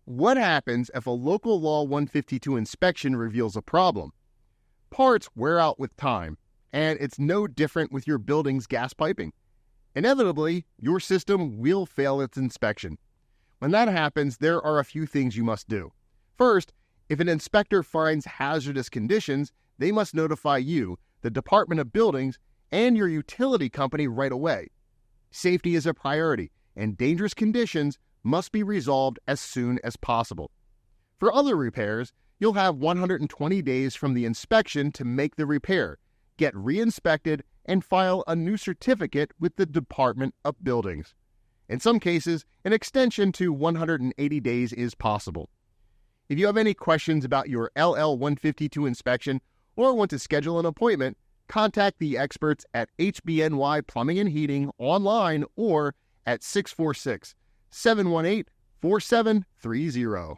What happens if a local law 152 inspection reveals a problem? Parts wear out with time, and it's no different with your building's gas piping. Inevitably, your system will fail its inspection. When that happens, there are a few things you must do. First, if an inspector finds hazardous conditions, they must notify you, the Department of Buildings, and your utility company right away. Safety is a priority, and dangerous conditions must be resolved as soon as possible. For other repairs, you'll have 120 days from the inspection to make the repair, get reinspected, and file a new certificate with the Department of Buildings. In some cases, an extension to 180 days is possible. If you have any questions about your LL152 inspection or want to schedule an appointment, contact the experts at HBNY Plumbing and Heating online or at 646-718-4730.